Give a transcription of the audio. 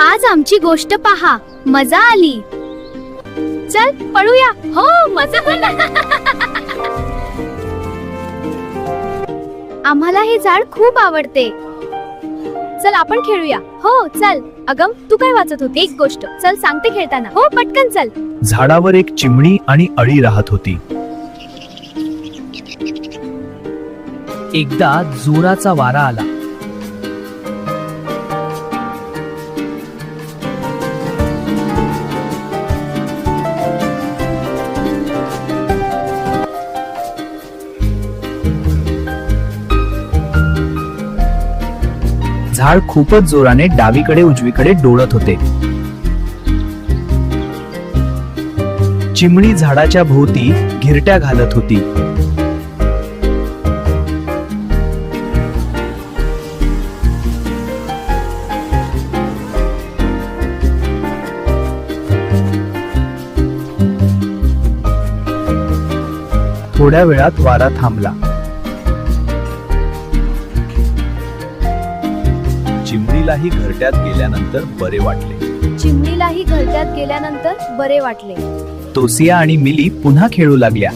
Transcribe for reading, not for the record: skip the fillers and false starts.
आज आमची गोष्ट पहा, मजा आली. चल पळूया. हो, मजा आला. आम्हाला हे झाड खूप आवडते. चल आपण खेळूया. हो चल. अगम, तू काय वाचत होती? एक गोष्ट. चल सांगते खेळताना. हो पटकन चल. झाडावर एक चिमणी आणि अळी राहत होती. एकदा जोराचा वारा आला. झाड खूपच जोराने डावीकडे उजवीकडे डोळत होते. चिमणी झाडाच्या भोवती घिरट्या घालत होती. थोड्या वेळात वारा थांबला. चिमणीलाही घरट्यात गेल्यानंतर बरे वाटले. चिमणीलाही घरट्यात गेल्यानंतर बरे वाटले. तोसिया आणि मिली पुन्हा खेळू लागल्या.